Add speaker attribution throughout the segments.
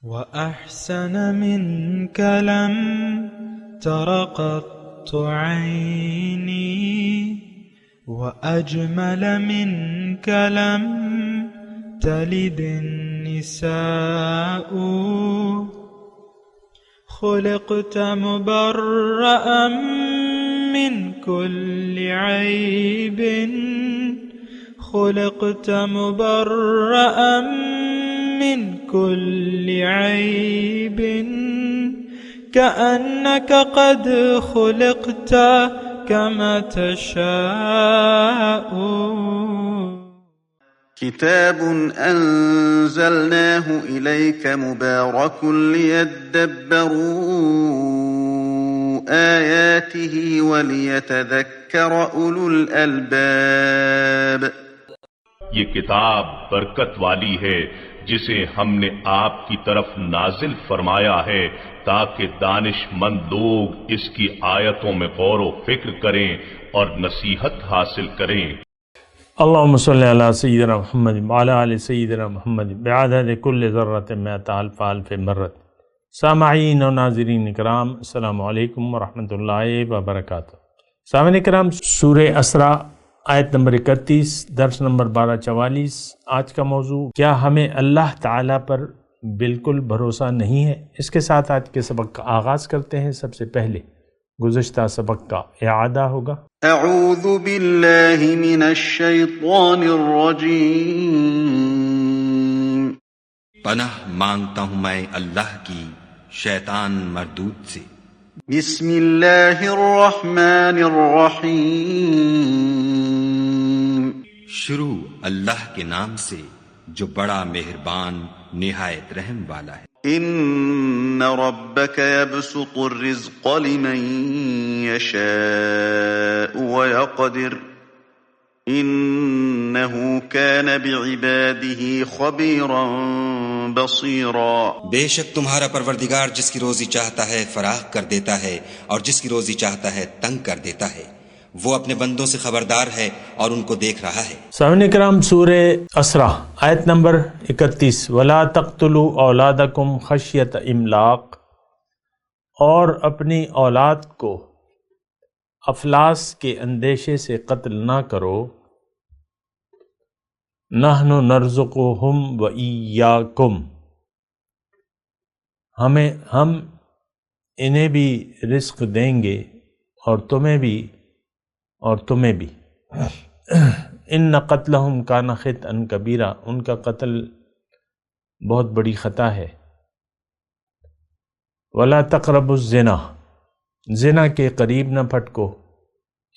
Speaker 1: وأحسن منك لم تر قط عيني وأجمل منك لم تلد النساء خلقت مبرأ من كل عيب خلقت مبرأ من كل عيب كأنك قد خلقت كما تشاء.
Speaker 2: كتاب أنزلناه إليك مبارك ليدبروا آياته وليتذكر أولو الألباب.
Speaker 3: یہ کتاب برکت والی ہے جسے ہم نے آپ کی طرف نازل فرمایا ہے تاکہ دانش مند لوگ اس کی آیتوں میں غور و فکر کریں اور نصیحت حاصل کریں.
Speaker 4: اللہم صلی علی سیدنا محمد وعلی آل سیدنا محمد بعدد کل ذرۃ مئۃ الف الف مرۃ. سامعین و ناظرین اکرام، السلام علیکم ورحمۃ اللہ وبرکاتہ. سامعین اکرام، سورہ اسراء آیت نمبر 31، درس نمبر 1244. آج کا موضوع، کیا ہمیں اللہ تعالیٰ پر بالکل بھروسہ نہیں ہے؟ اس کے ساتھ آج کے سبق کا آغاز کرتے ہیں. سب سے پہلے گزشتہ سبق کا اعادہ ہوگا.
Speaker 2: اعوذ باللہ من الشیطان الرجیم.
Speaker 5: پناہ مانگتا ہوں میں اللہ کی شیطان مردود سے.
Speaker 2: بسم اللہ الرحمن الرحیم.
Speaker 5: شروع اللہ کے نام سے جو بڑا مہربان نہایت رحم والا ہے.
Speaker 2: ان ربک یبسط الرزق لمن یشاء ویقدر انه کان بعباده خبیرا بصیرا.
Speaker 5: بے شک تمہارا پروردگار جس کی روزی چاہتا ہے فراخ کر دیتا ہے اور جس کی روزی چاہتا ہے تنگ کر دیتا ہے. وہ اپنے بندوں سے خبردار ہے اور ان کو دیکھ رہا ہے.
Speaker 4: سامعین کرام، سورہ اسراء آیت نمبر 31. وَلَا تَقْتُلُوا أَوْلَادَكُمْ خَشْيَةَ إِمْلَاقٍ، اور اپنی اولاد کو افلاس کے اندیشے سے قتل نہ کرو. نَحْنُ نَرْزُقُهُمْ وَإِيَّاكُمْ، ہم انہیں بھی رزق دیں گے اور تمہیں بھی. ان قتلہم کان خطئا کبیرا، ان کا قتل بہت بڑی خطا ہے. ولا تقربوا الزنا، زنا کے قریب نہ پھٹکو.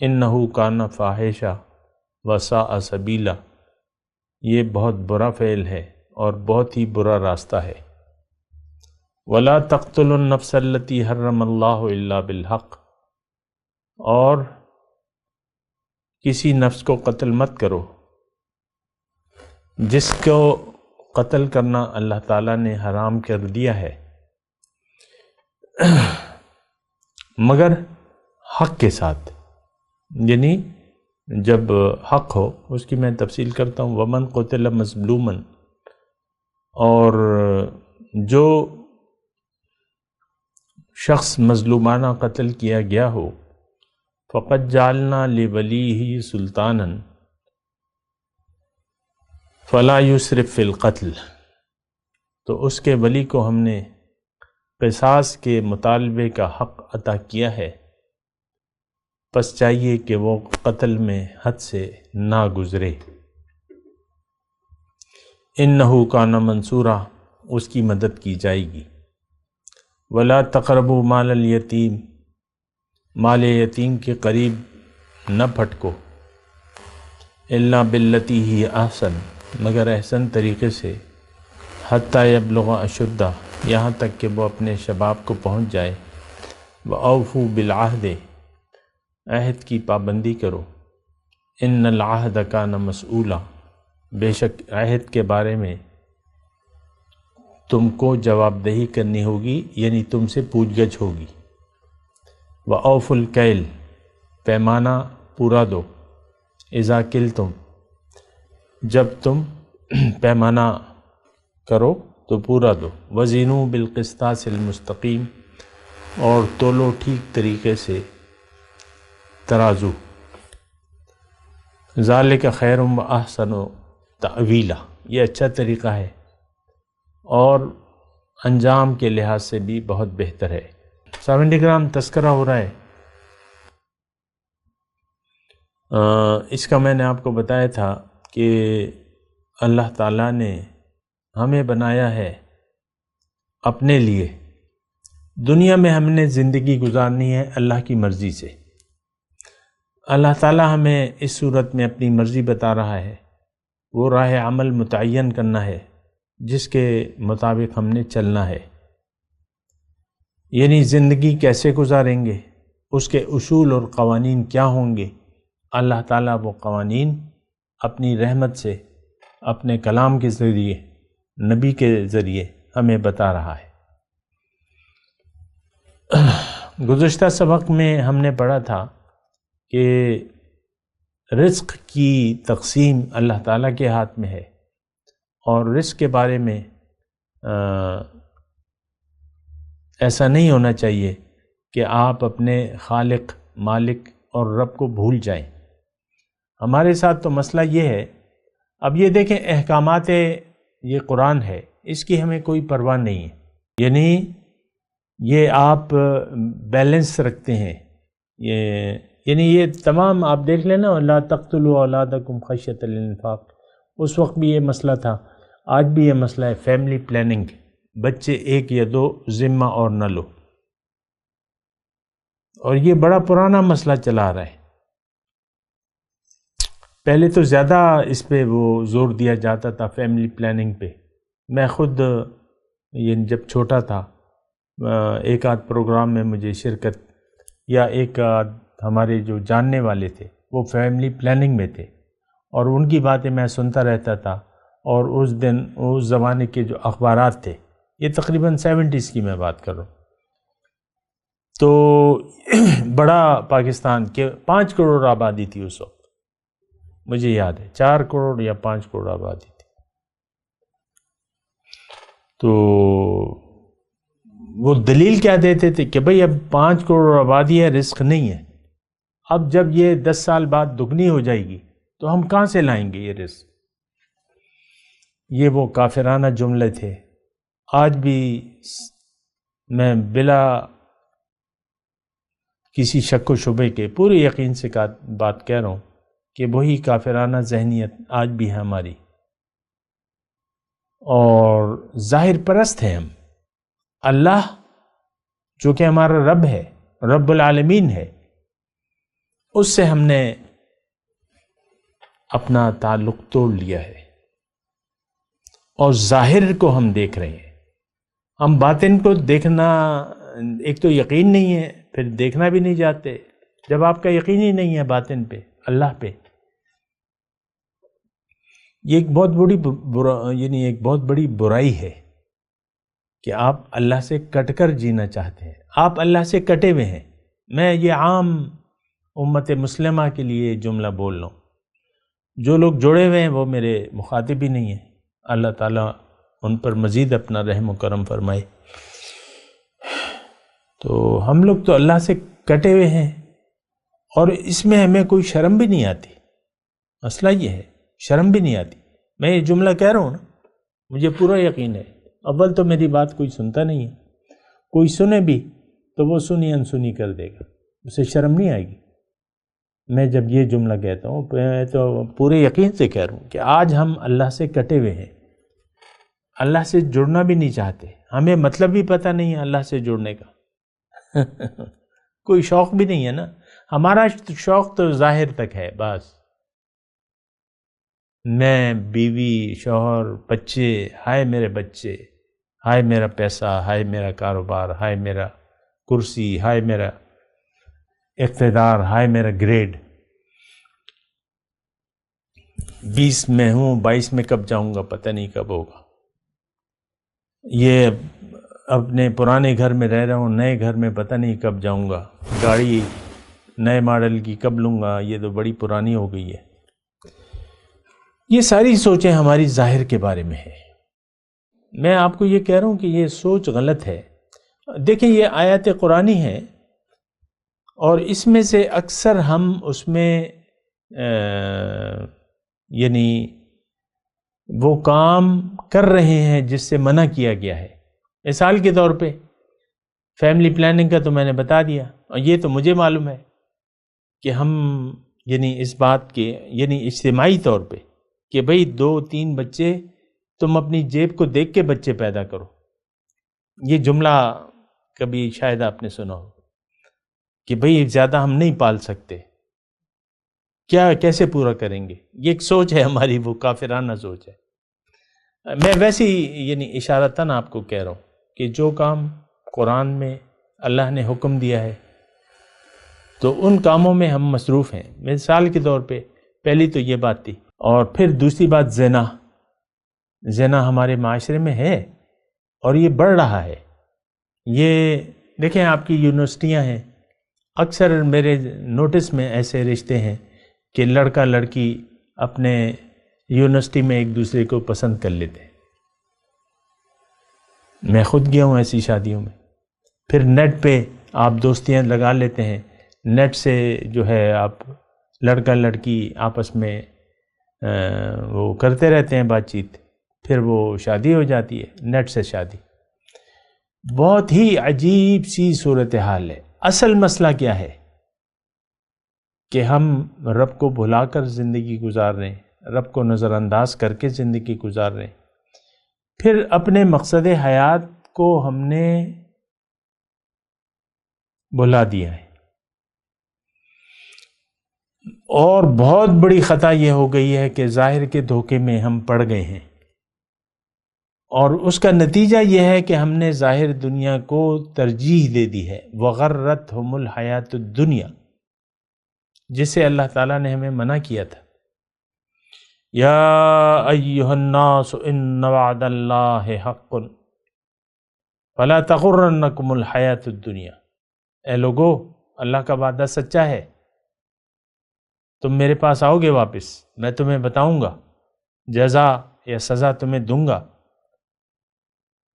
Speaker 4: انہ کان فاحشہ وساء سبیلا، یہ بہت برا فعل ہے اور بہت ہی برا راستہ ہے. ولا تقتلوا النفس التی حرم اللہ الا بالحق، اور کسی نفس کو قتل مت کرو جس کو قتل کرنا اللہ تعالیٰ نے حرام کر دیا ہے، مگر حق کے ساتھ. یعنی جب حق ہو، اس کی میں تفصیل کرتا ہوں. ومن قتل مظلوما، اور جو شخص مظلومانہ قتل کیا گیا ہو، فقد جعلنا لولیہ سلطانا فلا یسرف فی القتل، تو اس کے ولی کو ہم نے قصاص کے مطالبے کا حق عطا کیا ہے، پس چاہیے کہ وہ قتل میں حد سے نہ گزرے. انہ کان منصورا، اس کی مدد کی جائے گی. ولا تقربوا مال الیتیم، مال یتیم کے قریب نہ پھٹکو. الا باللتی ہی احسن، مگر احسن طریقے سے. حتی یبلغ اشدہ، یہاں تک کہ وہ اپنے شباب کو پہنچ جائے. وَأَوْفُوا بِالْعَهْدِ، عہد کی پابندی کرو. ان العہد کان مسئولا، بے شک عہد کے بارے میں تم کو جواب دہی کرنی ہوگی، یعنی تم سے پوچھ گچھ ہوگی. وَأَوْفُوا الْكَيْلَ، پیمانہ پورا دو. اذا کلتم، جب تم پیمانہ کرو. تو پورا دو، وزنوا بالقسطاس المستقیم، اور تولو ٹھیک طریقے سے ترازو، ذالک خیر و احسن تأویلا، یہ اچھا طریقہ ہے اور انجام کے لحاظ سے بھی بہت بہتر ہے۔ سامعین کرام، تذکرہ ہو رہا ہے، اس کا میں نے آپ کو بتایا تھا کہ اللہ تعالیٰ نے ہمیں بنایا ہے اپنے لیے، دنیا میں ہم نے زندگی گزارنی ہے اللہ کی مرضی سے۔ اللہ تعالیٰ ہمیں اس صورت میں اپنی مرضی بتا رہا ہے، وہ راہ عمل متعین کرنا ہے جس کے مطابق ہم نے چلنا ہے، یعنی زندگی کیسے گزاریں گے، اس کے اصول اور قوانین کیا ہوں گے۔ اللہ تعالیٰ وہ قوانین اپنی رحمت سے، اپنے کلام کے ذریعے، نبی کے ذریعے ہمیں بتا رہا ہے۔ گزشتہ سبق میں ہم نے پڑھا تھا کہ رزق کی تقسیم اللہ تعالیٰ کے ہاتھ میں ہے، اور رزق کے بارے میں ایسا نہیں ہونا چاہیے کہ آپ اپنے خالق، مالک اور رب کو بھول جائیں۔ ہمارے ساتھ تو مسئلہ یہ ہے، اب یہ دیکھیں احکامات یہ قرآن ہے، اس کی ہمیں کوئی پرواہ نہیں ہے، یعنی یہ آپ بیلنس رکھتے ہیں، یعنی یہ تمام آپ دیکھ لیں نا، لا تقتلوا اولادکم خشیۃ الانفاق، اس وقت بھی یہ مسئلہ تھا، آج بھی یہ مسئلہ ہے، فیملی پلاننگ، بچے ایک یا دو ذمہ اور نہ لو، اور یہ بڑا پرانا مسئلہ چلا رہا ہے۔ پہلے تو زیادہ اس پہ وہ زور دیا جاتا تھا فیملی پلاننگ پہ، میں خود یہ جب چھوٹا تھا ایک آدھ پروگرام میں مجھے شرکت، یا ایک آدھ ہمارے جو جاننے والے تھے وہ فیملی پلاننگ میں تھے، اور ان کی باتیں میں سنتا رہتا تھا، اور اس زمانے کے جو اخبارات تھے، یہ تقریباً 70s کی میں بات کر رہا ہوں، تو بڑا پاکستان کے 5 کروڑ آبادی تھی اس وقت، مجھے یاد ہے 4 کروڑ یا 5 کروڑ آبادی تھی، تو وہ دلیل کیا دیتے تھے کہ بھئی اب 5 کروڑ آبادی ہے، رزق نہیں ہے، اب جب یہ 10 سال بعد دگنی ہو جائے گی تو ہم کہاں سے لائیں گے یہ رزق۔ یہ وہ کافرانہ جملے تھے۔ آج بھی میں بلا کسی شک و شبے کے پورے یقین سے بات کہہ رہا ہوں کہ وہی کافرانہ ذہنیت آج بھی ہے ہماری، اور ظاہر پرست ہیں ہم۔ اللہ جو کہ ہمارا رب ہے، رب العالمین ہے، اس سے ہم نے اپنا تعلق توڑ لیا ہے، اور ظاہر کو ہم دیکھ رہے ہیں، ہم باطن کو دیکھنا ایک تو یقین نہیں ہے، پھر دیکھنا بھی نہیں چاہتے۔ جب آپ کا یقین ہی نہیں ہے باطن پہ، اللہ پہ، یہ ایک بہت بڑی برائی ہے کہ آپ اللہ سے کٹ کر جینا چاہتے ہیں، آپ اللہ سے کٹے ہوئے ہیں۔ میں یہ عام امت مسلمہ کے لیے جملہ بول رہا ہوں، جو لوگ جڑے ہوئے ہیں وہ میرے مخاطب ہی نہیں ہیں، اللہ تعالیٰ ان پر مزید اپنا رحم و کرم فرمائے۔ تو ہم لوگ تو اللہ سے کٹے ہوئے ہیں، اور اس میں ہمیں کوئی شرم بھی نہیں آتی، مسئلہ یہ ہے، شرم بھی نہیں آتی۔ میں یہ جملہ کہہ رہا ہوں نا، مجھے پورا یقین ہے، اول تو میری بات کوئی سنتا نہیں ہے، کوئی سنے بھی تو وہ سنی انسنی کر دے گا، اسے شرم نہیں آئے گی۔ میں جب یہ جملہ کہتا ہوں میں تو پورے یقین سے کہہ رہا ہوں کہ آج ہم اللہ سے کٹے ہوئے ہیں، اللہ سے جڑنا بھی نہیں چاہتے، ہمیں مطلب بھی پتہ نہیں ہے اللہ سے جڑنے کا کوئی شوق بھی نہیں ہے نا، ہمارا شوق تو ظاہر تک ہے بس، میں، بیوی، شوہر، بچے، ہائے میرے بچے، ہائے میرا پیسہ، ہائے میرا کاروبار، ہائے میرا کرسی، ہائے میرا اقتدار، ہائے میرا گریڈ، 20 میں ہوں، 22 میں کب جاؤں گا پتہ نہیں کب ہوگا، یہ اپنے پرانے گھر میں رہ رہا ہوں، نئے گھر میں پتہ نہیں کب جاؤں گا، گاڑی نئے ماڈل کی کب لوں گا، یہ تو بڑی پرانی ہو گئی ہے۔ یہ ساری سوچیں ہماری ظاہر کے بارے میں ہے، میں آپ کو یہ کہہ رہا ہوں کہ یہ سوچ غلط ہے. دیکھیں یہ آیات قرآنی ہے اور اس میں سے اکثر ہم اس میں یعنی وہ کام کر رہے ہیں جس سے منع کیا گیا ہے. مثال کے طور پہ فیملی پلاننگ کا تو میں نے بتا دیا، اور یہ تو مجھے معلوم ہے کہ ہم یعنی اس بات کے یعنی اجتماعی طور پہ کہ بھئی 2-3 بچے تم اپنی جیب کو دیکھ کے بچے پیدا کرو. یہ جملہ کبھی شاید آپ نے سنا ہو کہ بھئی زیادہ ہم نہیں پال سکتے، کیا کیسے پورا کریں گے. یہ ایک سوچ ہے ہماری، وہ کافرانہ سوچ ہے. میں ویسے ہی یعنی اشارتاً آپ کو کہہ رہا ہوں کہ جو کام قرآن میں اللہ نے حکم دیا ہے تو ان کاموں میں ہم مصروف ہیں. مثال کے طور پہ پہلی تو یہ بات تھی، اور پھر دوسری بات زنا ہمارے معاشرے میں ہے اور یہ بڑھ رہا ہے. یہ دیکھیں آپ کی یونیورسٹیاں ہیں، اکثر میرے نوٹس میں ایسے رشتے ہیں کہ لڑکا لڑکی اپنے یونیورسٹی میں ایک دوسرے کو پسند کر لیتے ہیں. میں خود گیا ہوں ایسی شادیوں میں. پھر نیٹ پہ آپ دوستیاں لگا لیتے ہیں، نیٹ سے جو ہے آپ لڑکا لڑکی آپس میں وہ کرتے رہتے ہیں بات چیت، پھر وہ شادی ہو جاتی ہے. نیٹ سے شادی بہت ہی عجیب سی صورتحال ہے. اصل مسئلہ کیا ہے کہ ہم رب کو بھلا کر زندگی گزار رہے ہیں، رب کو نظر انداز کر کے زندگی گزار رہے ہیں. پھر اپنے مقصد حیات کو ہم نے بھلا دیا ہے. اور بہت بڑی خطا یہ ہو گئی ہے کہ ظاہر کے دھوکے میں ہم پڑ گئے ہیں، اور اس کا نتیجہ یہ ہے کہ ہم نے ظاہر دنیا کو ترجیح دے دی ہے. وغرتہم الحیات الدنیا، جس سے اللہ تعالیٰ نے ہمیں منع کیا تھا. یا ایھا الناس ان وعد اللہ حق فلا تغرنکم الحیات الدنیا. اے لوگو، اللہ کا وعدہ سچا ہے، تم میرے پاس آؤ گے واپس، میں تمہیں بتاؤں گا جزا یا سزا تمہیں دوں گا.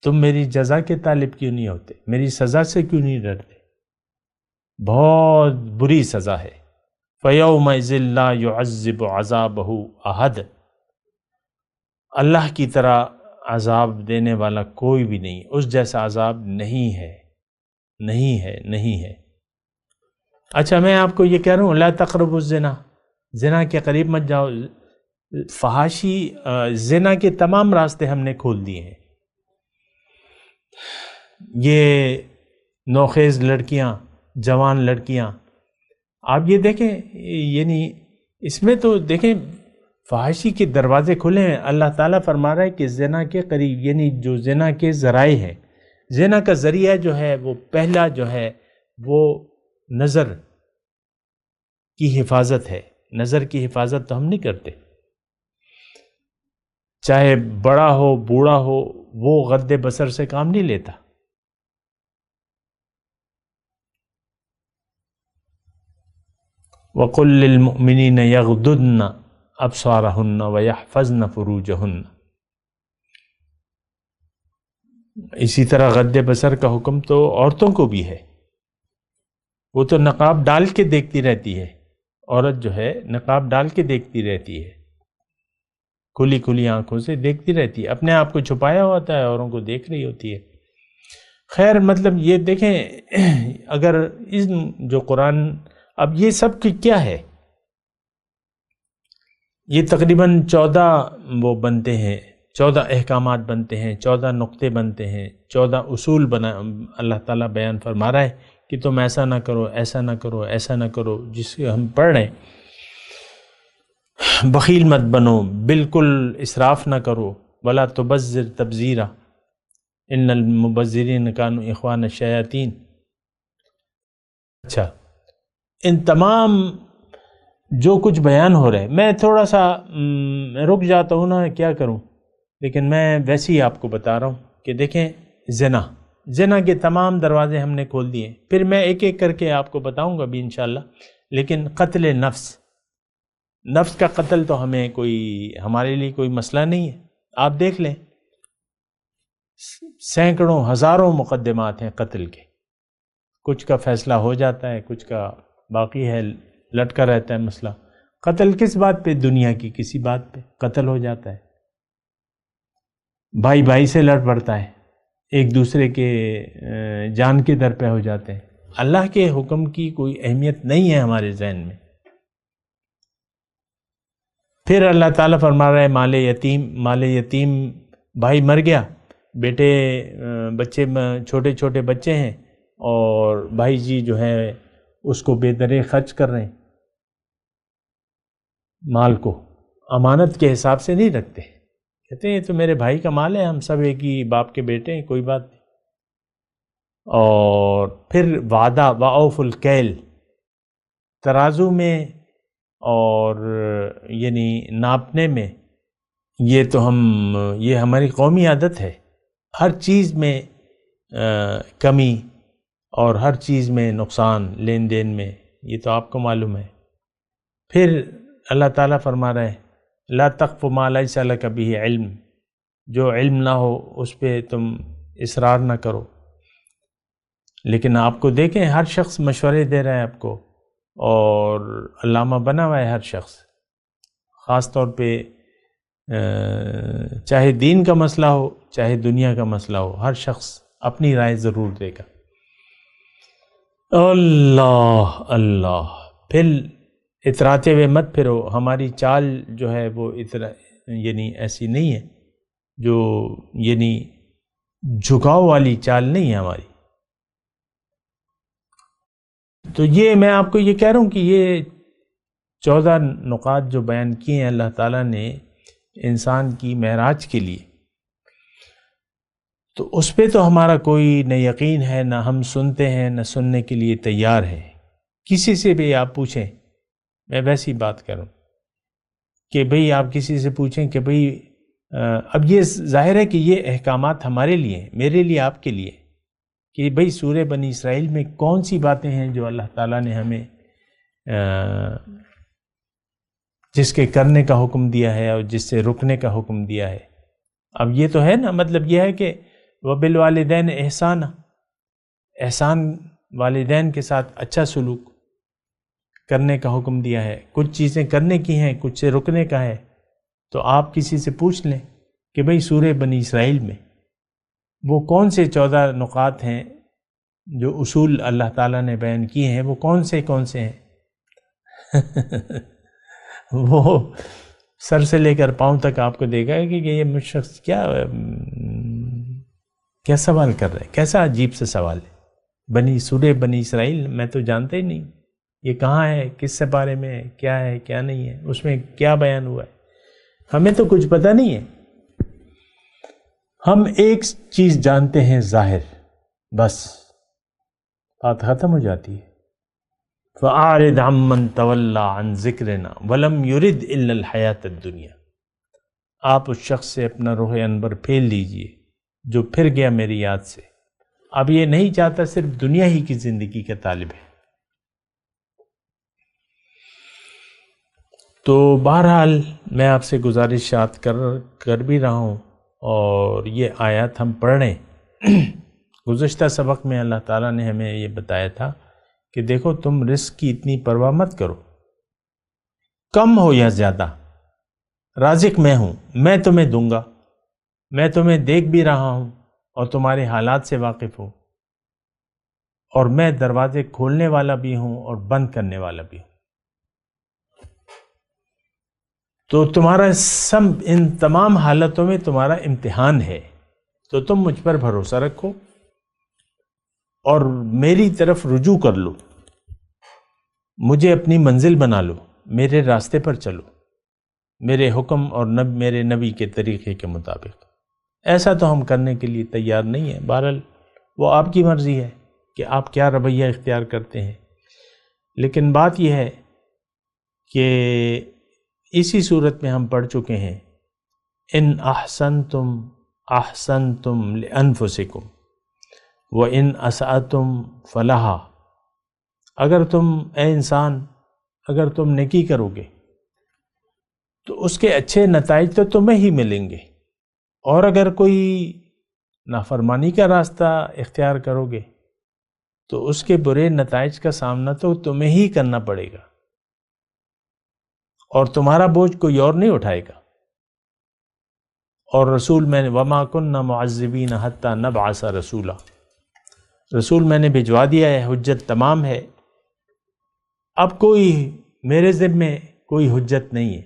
Speaker 4: تم میری جزا کے طالب کیوں نہیں ہوتے؟ میری سزا سے کیوں نہیں ڈرتے؟ بہت بری سزا ہے. فَيَوْمَئِذٍ لَا يُعَذِّبُ عَذَابَهُ أَحَدٌ. اللہ کی طرح عذاب دینے والا کوئی بھی نہیں، اس جیسا عذاب نہیں ہے، نہیں ہے، نہیں ہے. اچھا میں آپ کو یہ کہہ رہا ہوں لا تقربوا الزنا، زنا کے قریب مت جاؤ. فحاشی زنا کے تمام راستے ہم نے کھول دیے ہیں. یہ نوخیز لڑکیاں، جوان لڑکیاں، آپ یہ دیکھیں یعنی اس میں تو دیکھیں فحاشی کے دروازے کھلے ہیں. اللہ تعالیٰ فرما رہا ہے کہ زنا کے قریب یعنی جو زنا کے ذرائع ہیں، زنا کا ذریعہ جو ہے وہ پہلا جو ہے وہ نظر کی حفاظت ہے. نظر کی حفاظت تو ہم نہیں کرتے، چاہے بڑا ہو بوڑھا ہو، وہ غض بصر سے کام نہیں لیتا. وَقُلْ لِلْمُؤْمِنِينَ يَغْضُضْنَ أَبْصَارَهُنَّ وَيَحْفَظْنَ فُرُوجَهُنَّ. اسی طرح غض بصر کا حکم تو عورتوں کو بھی ہے. وہ تو نقاب ڈال کے دیکھتی رہتی ہے، عورت جو ہے نقاب ڈال کے دیکھتی رہتی ہے، کھلی کھلی آنکھوں سے دیکھتی رہتی ہے، اپنے آپ کو چھپایا ہوتا ہے، اوروں کو دیکھ رہی ہوتی ہے. خیر مطلب یہ دیکھیں اگر جو قرآن، اب یہ سب کی کیا ہے، یہ تقریباً 14 وہ بنتے ہیں، 14 احکامات بنتے ہیں، 14 نقطے بنتے ہیں، 14 اصول اللہ تعالیٰ بیان فرما رہا ہے کہ تم ایسا نہ کرو، ایسا نہ کرو، ایسا نہ کرو. جس سے ہم پڑھ رہے ہیں بخیل مت بنو، بالکل اسراف نہ کرو، ولا تبذر تبذیرا ان المبذرین کانوا اخوان الشیاطین. اچھا ان تمام جو کچھ بیان ہو رہے، میں تھوڑا سا رک جاتا ہوں نا، کیا کروں، لیکن میں ویسے ہی آپ کو بتا رہا ہوں کہ دیکھیں زنا کے تمام دروازے ہم نے کھول دیے. پھر میں ایک ایک کر کے آپ کو بتاؤں گا بھی انشاءاللہ. لیکن قتل نفس کا قتل تو ہمارے لیے کوئی مسئلہ نہیں ہے. آپ دیکھ لیں سینکڑوں ہزاروں مقدمات ہیں قتل کے، کچھ کا فیصلہ ہو جاتا ہے، کچھ کا باقی ہے، لٹکا رہتا ہے مسئلہ۔ قتل کس بات پہ؟ دنیا کی کسی بات پہ قتل ہو جاتا ہے، بھائی بھائی سے لڑ پڑتا ہے، ایک دوسرے کے جان کے در پہ ہو جاتے ہیں۔ اللہ کے حکم کی کوئی اہمیت نہیں ہے ہمارے ذہن میں۔ پھر اللہ تعالیٰ فرما رہا ہے مال یتیم، بھائی مر گیا، بیٹے بچے چھوٹے چھوٹے بچے ہیں اور بھائی جی جو ہے اس کو بے درے خرچ کر رہے ہیں، مال کو امانت کے حساب سے نہیں رکھتے، کہتے ہیں یہ تو میرے بھائی کا مال ہے، ہم سب ایک ہی باپ کے بیٹے ہیں، کوئی بات نہیں۔ اور پھر وعدہ وَأَوْفُوا الْكَيْلَ، ترازو میں اور یعنی ناپنے میں، یہ تو یہ ہماری قومی عادت ہے، ہر چیز میں کمی اور ہر چیز میں نقصان، لین دین میں، یہ تو آپ کو معلوم ہے۔ پھر اللہ تعالیٰ فرما رہے ہیں لا تقف ما لیس لک بہ علم، جو علم نہ ہو اس پہ تم اصرار نہ کرو۔ لیکن آپ کو دیکھیں ہر شخص مشورے دے رہا ہے آپ کو، اور علامہ بنا ہوا ہے ہر شخص، خاص طور پہ چاہے دین کا مسئلہ ہو چاہے دنیا کا مسئلہ ہو، ہر شخص اپنی رائے ضرور دے گا۔ اللہ اللہ، پھر اتراتے ہوئے مت پھرو، ہماری چال جو ہے وہ یعنی ایسی نہیں ہے، جو یعنی جھکاؤ والی چال نہیں ہے ہماری۔ تو یہ میں آپ کو یہ کہہ رہا ہوں کہ یہ 14 نقاط جو بیان کیے ہیں اللہ تعالیٰ نے انسان کی معراج کے لیے، تو اس پہ تو ہمارا کوئی نہ یقین ہے، نہ ہم سنتے ہیں، نہ سننے کے لیے تیار ہے۔ کسی سے بھی آپ پوچھیں، میں ویسی بات کروں کہ بھئی آپ کسی سے پوچھیں کہ بھئی اب یہ ظاہر ہے کہ یہ احکامات ہمارے لیے ہیں، میرے لیے، آپ کے لیے، کہ بھئی سورہ بنی اسرائیل میں کون سی باتیں ہیں جو اللہ تعالیٰ نے ہمیں جس کے کرنے کا حکم دیا ہے اور جس سے رکنے کا حکم دیا ہے۔ اب یہ تو ہے نا، مطلب یہ ہے کہ وَبِالْوَالِدَيْنِ احسان، احسان والدین کے ساتھ اچھا سلوک کرنے کا حکم دیا ہے، کچھ چیزیں کرنے کی ہیں، کچھ سے رکنے کا ہے۔ تو آپ کسی سے پوچھ لیں کہ بھئی سورہ بنی اسرائیل میں وہ کون سے 14 نقاط ہیں جو اصول اللہ تعالیٰ نے بیان کیے ہیں، وہ کون سے ہیں؟ وہ سر سے لے کر پاؤں تک آپ کو دیکھا ہے کہ یہ شخص کیا سوال کر رہے ہیں، کیسا عجیب سے سوال ہے۔ سورہ بنی اسرائیل میں تو جانتے ہی نہیں یہ کہاں ہے، کس سے بارے میں ہے، کیا ہے کیا نہیں ہے، اس میں کیا بیان ہوا ہے، ہمیں تو کچھ پتہ نہیں ہے۔ ہم ایک چیز جانتے ہیں ظاہر، بس بات ختم ہو جاتی ہے۔ فَأَعْرِضْ عَمَّنْ تَوَلَّى عَنْ ذِكْرِنَا وَلَمْ يُرِدْ إِلَّا الْحَيَاةَ الدُّنْيَا، آپ اس شخص سے اپنا روح انور پھیل دیجئے جو پھر گیا میری یاد سے، اب یہ نہیں چاہتا، صرف دنیا ہی کی زندگی کا طالب ہے۔ تو بہرحال میں آپ سے گزارشات کر بھی رہا ہوں، اور یہ آیات ہم پڑھ رہے ہیں۔ گزشتہ سبق میں اللہ تعالیٰ نے ہمیں یہ بتایا تھا کہ دیکھو تم رزق کی اتنی پرواہ مت کرو، کم ہو یا زیادہ، رازق میں ہوں، میں تمہیں دوں گا، میں تمہیں دیکھ بھی رہا ہوں اور تمہارے حالات سے واقف ہوں، اور میں دروازے کھولنے والا بھی ہوں اور بند کرنے والا بھی ہوں۔ تو تمہارا ان تمام حالتوں میں تمہارا امتحان ہے، تو تم مجھ پر بھروسہ رکھو اور میری طرف رجوع کر لو، مجھے اپنی منزل بنا لو، میرے راستے پر چلو، میرے حکم اور میرے نبی کے طریقے کے مطابق۔ ایسا تو ہم کرنے کے لیے تیار نہیں ہیں، بہرحال وہ آپ کی مرضی ہے کہ آپ کیا رویہ اختیار کرتے ہیں۔ لیکن بات یہ ہے کہ اسی صورت میں ہم پڑھ چکے ہیں ان احسنتم احسنتم لانفسکم وان اسأتم فلہا، اگر تم اے انسان اگر تم نیکی کرو گے تو اس کے اچھے نتائج تو تمہیں ہی ملیں گے، اور اگر کوئی نافرمانی کا راستہ اختیار کرو گے تو اس کے برے نتائج کا سامنا تو تمہیں ہی کرنا پڑے گا، اور تمہارا بوجھ کوئی اور نہیں اٹھائے گا۔ اور رسول میں نے وَمَا كُنَّا مُعَذِّبِينَ حَتَّى نَبْعَثَ رَسُولًا، رسول میں نے بھجوا دیا ہے، حجت تمام ہے، اب کوئی میرے ذمے کوئی حجت نہیں ہے،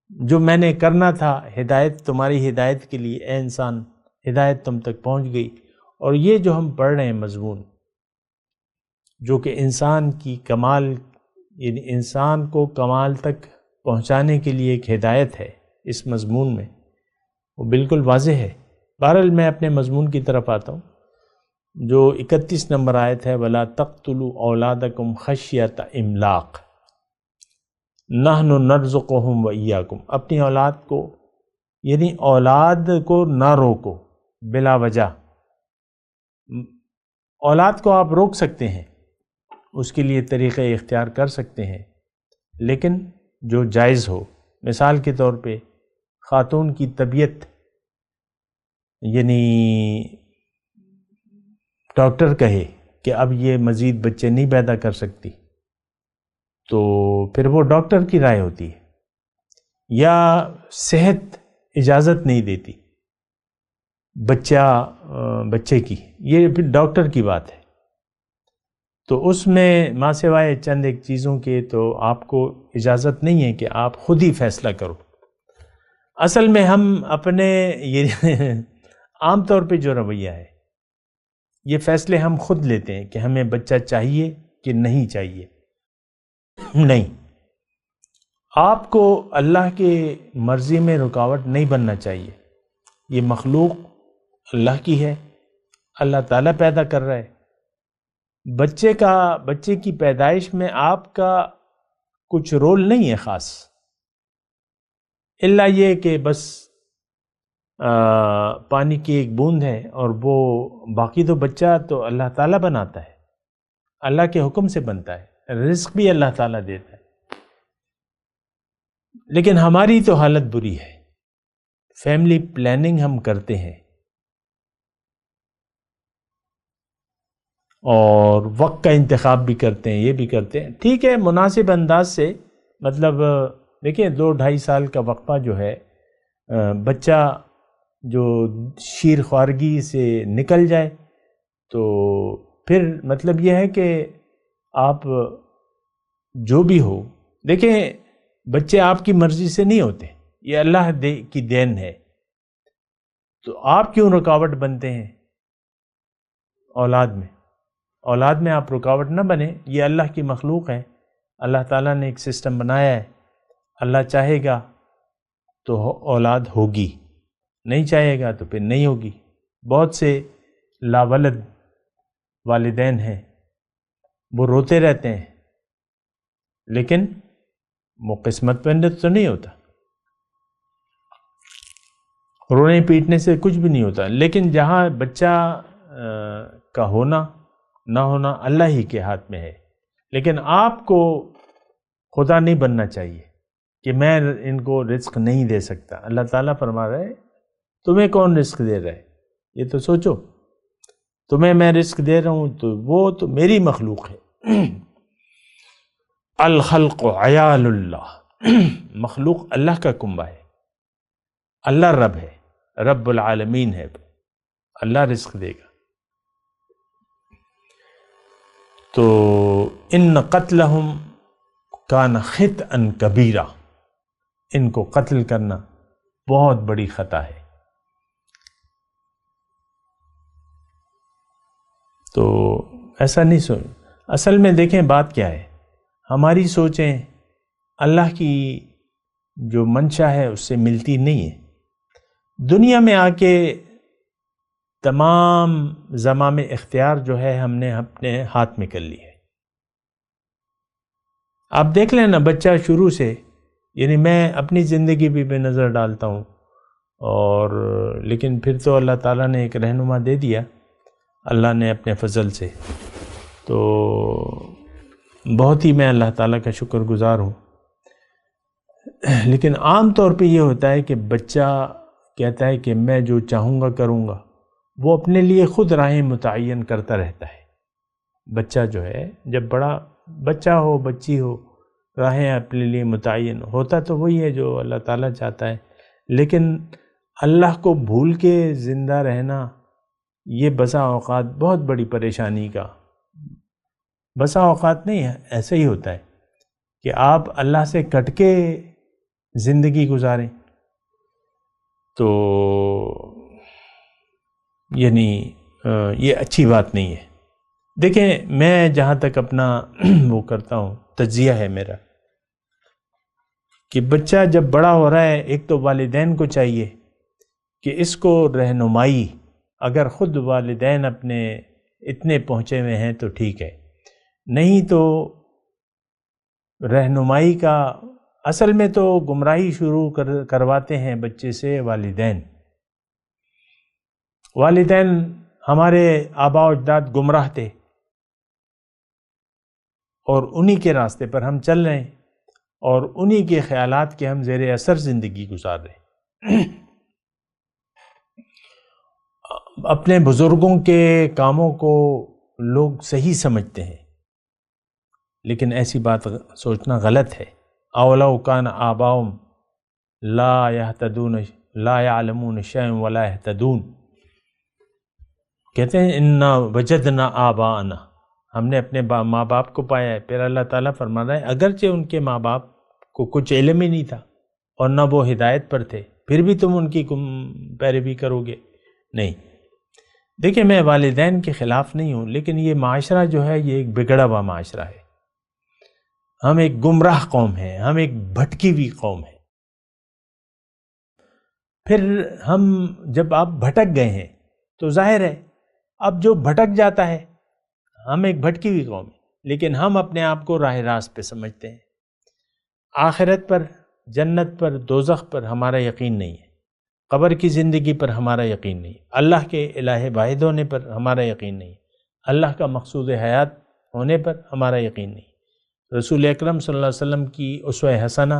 Speaker 4: جو میں نے کرنا تھا ہدایت، تمہاری ہدایت کے لیے اے انسان ہدایت تم تک پہنچ گئی۔ اور یہ جو ہم پڑھ رہے ہیں مضمون، جو کہ انسان کی کمال، یعنی انسان کو کمال تک پہنچانے کے لیے ایک ہدایت ہے اس مضمون میں، وہ بالکل واضح ہے۔ بہرحال میں اپنے مضمون کی طرف آتا ہوں، جو 31 نمبر آیت ہے، وَلَا تَقْتُلُوا أَوْلَادَكُمْ خَشْيَةَ إِمْلَاقٍ نَحْنُ نَرْزُقُهُمْ وَإِيَّاكُمْ، اپنی اولاد کو، یعنی اولاد کو نہ روکو بلا وجہ۔ اولاد کو آپ روک سکتے ہیں، اس کے لیے طریقے اختیار کر سکتے ہیں، لیکن جو جائز ہو۔ مثال کے طور پہ خاتون کی طبیعت، یعنی ڈاکٹر کہے کہ اب یہ مزید بچے نہیں پیدا کر سکتی، تو پھر وہ ڈاکٹر کی رائے ہوتی ہے، یا صحت اجازت نہیں دیتی بچے کی، یہ پھر ڈاکٹر کی بات ہے، تو اس میں ماں سوائے چند ایک چیزوں کے تو آپ کو اجازت نہیں ہے کہ آپ خود ہی فیصلہ کرو۔ اصل میں ہم اپنے یہ عام طور پہ جو رویہ ہے، یہ فیصلے ہم خود لیتے ہیں کہ ہمیں بچہ چاہیے کہ نہیں چاہیے۔ نہیں، آپ کو اللہ کے مرضی میں رکاوٹ نہیں بننا چاہیے۔ یہ مخلوق اللہ کی ہے، اللہ تعالیٰ پیدا کر رہا ہے۔ بچے کی پیدائش میں آپ کا کچھ رول نہیں ہے خاص، الا یہ کہ بس پانی کی ایک بوند ہے، اور وہ باقی تو بچہ تو اللہ تعالیٰ بناتا ہے، اللہ کے حکم سے بنتا ہے، رزق بھی اللہ تعالیٰ دیتا ہے۔ لیکن ہماری تو حالت بری ہے، فیملی پلاننگ ہم کرتے ہیں اور وقت کا انتخاب بھی کرتے ہیں، یہ بھی کرتے ہیں، ٹھیک ہے، مناسب انداز سے، مطلب دیکھیں 2-2.5 سال کا وقفہ جو ہے، بچہ جو شیر خوارگی سے نکل جائے تو پھر مطلب یہ ہے کہ آپ جو بھی ہو، دیکھیں بچے آپ کی مرضی سے نہیں ہوتے، یہ اللہ کی دین ہے، تو آپ کیوں رکاوٹ بنتے ہیں اولاد میں آپ رکاوٹ نہ بنے، یہ اللہ کی مخلوق ہے، اللہ تعالیٰ نے ایک سسٹم بنایا ہے، اللہ چاہے گا تو اولاد ہوگی، نہیں چاہے گا تو پھر نہیں ہوگی۔ بہت سے لاولد والدین ہیں، وہ روتے رہتے ہیں، لیکن وہ قسمت پہ تو نہیں ہوتا، رونے پیٹنے سے کچھ بھی نہیں ہوتا، لیکن جہاں بچہ کا ہونا نہ ہونا اللہ ہی کے ہاتھ میں ہے۔ لیکن آپ کو خدا نہیں بننا چاہیے کہ میں ان کو رزق نہیں دے سکتا۔ اللہ تعالیٰ فرما رہا ہے تمہیں کون رزق دے رہا ہے، یہ تو سوچو، تمہیں میں رزق دے رہا ہوں تو وہ تو میری مخلوق ہے۔ الخلق عیال اللہ، مخلوق اللہ کا کنبہ ہے، اللہ رب ہے، رب العالمین ہے، اللہ رزق دے گا۔ تو ان قتلہم کان خطئا کبیرہ، ان کو قتل کرنا بہت بڑی خطا ہے۔ تو ایسا نہیں سوچ، اصل میں دیکھیں بات کیا ہے، ہماری سوچیں اللہ کی جو منشا ہے اس سے ملتی نہیں ہے۔ دنیا میں آ کے تمام زمام اختیار جو ہے ہم نے اپنے ہاتھ میں کر لی ہے۔ آپ دیکھ لیں نا، بچہ شروع سے، یعنی میں اپنی زندگی بھی بے نظر ڈالتا ہوں، اور لیکن پھر تو اللہ تعالیٰ نے ایک رہنما دے دیا، اللہ نے اپنے فضل سے، تو بہت ہی میں اللہ تعالیٰ کا شکر گزار ہوں۔ لیکن عام طور پہ یہ ہوتا ہے کہ بچہ کہتا ہے کہ میں جو چاہوں گا کروں گا، وہ اپنے لیے خود راہیں متعین کرتا رہتا ہے۔ بچہ جو ہے، جب بڑا بچہ ہو بچی ہو، راہیں اپنے لیے متعین ہوتا تو وہی ہے جو اللہ تعالیٰ چاہتا ہے، لیکن اللہ کو بھول کے زندہ رہنا یہ بسا اوقات بہت بڑی پریشانی کا، بسا اوقات نہیں ہے، ایسا ہی ہوتا ہے کہ آپ اللہ سے کٹ کے زندگی گزاریں تو یعنی یہ اچھی بات نہیں ہے۔ دیکھیں، میں جہاں تک اپنا وہ کرتا ہوں، تجزیہ ہے میرا کہ بچہ جب بڑا ہو رہا ہے، ایک تو والدین کو چاہیے کہ اس کو رہنمائی، اگر خود والدین اپنے اتنے پہنچے ہوئے ہیں تو ٹھیک ہے، نہیں تو رہنمائی کا اصل میں تو گمراہی شروع کرواتے ہیں بچے سے والدین۔ والدین ہمارے آباء و اجداد گمراہ تھے اور انہی کے راستے پر ہم چل رہے ہیں اور انہی کے خیالات کے ہم زیر اثر زندگی گزار رہے ہیں۔ اپنے بزرگوں کے کاموں کو لوگ صحیح سمجھتے ہیں، لیکن ایسی بات سوچنا غلط ہے۔ اولو کان آباؤہم لا یہتدون لا یعلمون شیئا ولا یہتدون، کہتے ہیں انا وجدنا آباءنا، ہم نے اپنے ماں باپ کو پایا ہے۔ پھر اللہ تعالیٰ فرما رہا ہے اگرچہ ان کے ماں باپ کو کچھ علم ہی نہیں تھا اور نہ وہ ہدایت پر تھے، پھر بھی تم ان کی پیروی کرو گے؟ نہیں۔ دیکھیں، میں والدین کے خلاف نہیں ہوں، لیکن یہ معاشرہ جو ہے یہ ایک بگڑا ہوا معاشرہ ہے۔ ہم ایک گمراہ قوم ہیں، ہم ایک بھٹکی ہوئی قوم ہیں۔ پھر ہم جب آپ بھٹک گئے ہیں تو ظاہر ہے اب جو بھٹک جاتا ہے، ہم ایک بھٹکی ہوئی قوم ہیں، لیکن ہم اپنے آپ کو راہ راست پہ سمجھتے ہیں۔ آخرت پر، جنت پر، دوزخ پر ہمارا یقین نہیں ہے، قبر کی زندگی پر ہمارا یقین نہیں، اللہ کے الہ واحد ہونے پر ہمارا یقین نہیں، اللہ کا مقصود حیات ہونے پر ہمارا یقین نہیں، رسول اکرم صلی اللہ علیہ وسلم کی اسوہ حسنہ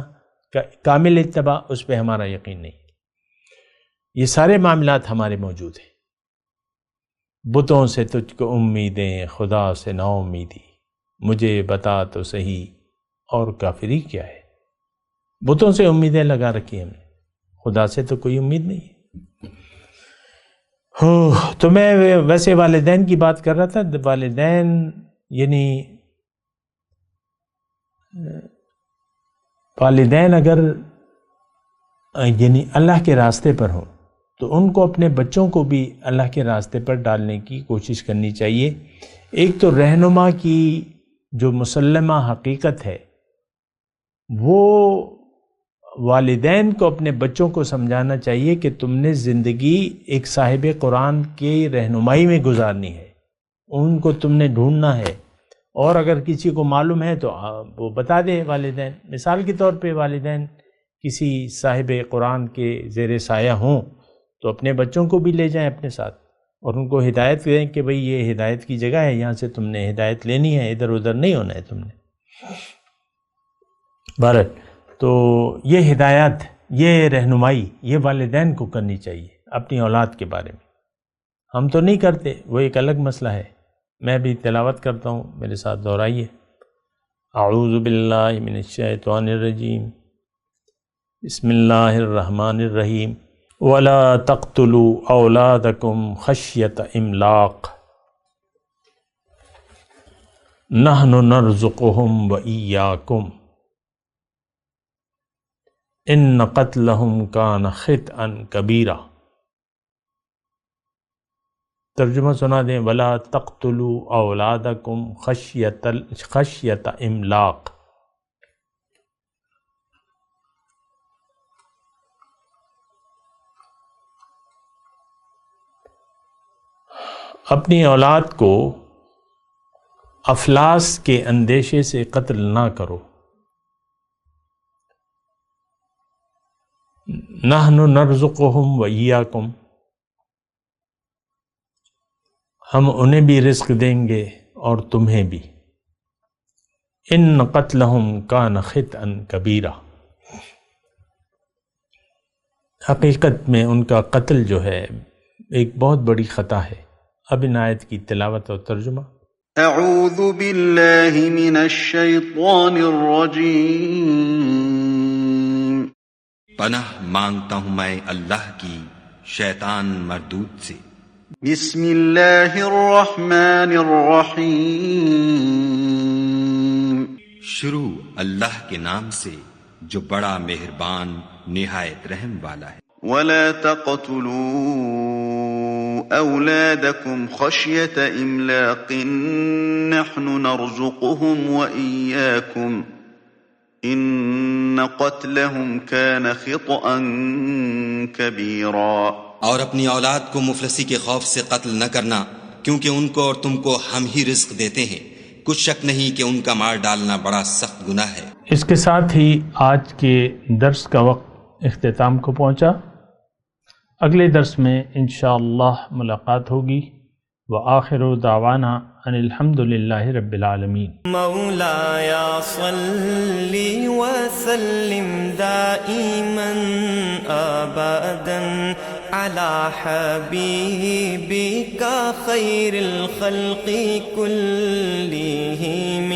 Speaker 4: کا کامل اتباع، اس پہ ہمارا یقین نہیں۔ یہ سارے معاملات ہمارے موجود ہیں۔ بتوں سے تجھ کو امیدیں، خدا سے نا امیدی، مجھے بتا تو صحیح اور کافری کیا ہے۔ بتوں سے امیدیں لگا رکھی ہم نے، خدا سے تو کوئی امید نہیں ہے۔ تو میں ویسے والدین کی بات کر رہا تھا۔ والدین یعنی والدین اگر یعنی اللہ کے راستے پر ہوں تو ان کو اپنے بچوں کو بھی اللہ کے راستے پر ڈالنے کی کوشش کرنی چاہیے۔ ایک تو رہنما کی جو مسلمہ حقیقت ہے، وہ والدین کو اپنے بچوں کو سمجھانا چاہیے کہ تم نے زندگی ایک صاحب قرآن کی رہنمائی میں گزارنی ہے، ان کو تم نے ڈھونڈنا ہے، اور اگر کسی کو معلوم ہے تو وہ بتا دے والدین۔ مثال کے طور پہ والدین کسی صاحب قرآن کے زیر سایہ ہوں تو اپنے بچوں کو بھی لے جائیں اپنے ساتھ اور ان کو ہدایت دیں کہ بھئی یہ ہدایت کی جگہ ہے، یہاں سے تم نے ہدایت لینی ہے، ادھر ادھر نہیں ہونا ہے تم نے۔ بہرحال تو یہ ہدایت، یہ رہنمائی یہ والدین کو کرنی چاہیے اپنی اولاد کے بارے میں۔ ہم تو نہیں کرتے، وہ ایک الگ مسئلہ ہے۔ میں بھی تلاوت کرتا ہوں، میرے ساتھ دہرائیے۔ اعوذ باللہ من الشیطان الرجیم، بسم اللہ الرحمن الرحیم۔ وَلَا تَقْتُلُوا أَوْلَادَكُمْ خَشْيَةَ إِمْلَاقٍ نَحْنُ نَرْزُقُهُمْ وَإِيَّاكُمْ إِنَّ قَتْلَهُمْ كَانَ خِطْئًا كَبِيرًا۔ ترجمہ سنا دیں۔ وَلَا تَقْتُلُوا أَوْلَادَكُمْ خَشْيَةَ إِمْلَاقٍ۔ اپنی اولاد کو افلاس کے اندیشے سے قتل نہ کرو۔ نحن نرزقهم وإياكم، ہم انہیں بھی رزق دیں گے اور تمہیں بھی۔ ان قتلهم كان خطئا كبيرا، حقیقت میں ان کا قتل جو ہے ایک بہت بڑی خطا ہے۔ اب ان آیت کی تلاوت اور ترجمہ۔
Speaker 2: اعوذ باللہ من الشیطان الرجیم۔
Speaker 5: پناہ مانگتا ہوں میں اللہ کی شیطان مردود سے۔
Speaker 2: بسم اللہ الرحمن الرحیم۔
Speaker 5: شروع اللہ کے نام سے جو بڑا مہربان نہایت رحم والا ہے۔
Speaker 2: ولا تقتلوا أولادكم خشية إملاق نحن نرزقهم وإياكم إن قتلهم كان خطأ كبيرا۔
Speaker 5: اور اپنی اولاد کو مفلسی کے خوف سے قتل نہ کرنا، کیونکہ ان کو اور تم کو ہم ہی رزق دیتے ہیں، کچھ شک نہیں کہ ان کا مار ڈالنا بڑا سخت گناہ ہے۔
Speaker 4: اس کے ساتھ ہی آج کے درس کا وقت اختتام کو پہنچا۔ اگلے درس میں انشاءاللہ ملاقات ہوگی۔ وآخر دعوانا ان الحمد للہ رب العالمین۔
Speaker 1: مولاي صل وسلم دائما ابدا على حبيبك خير الخلق كلهم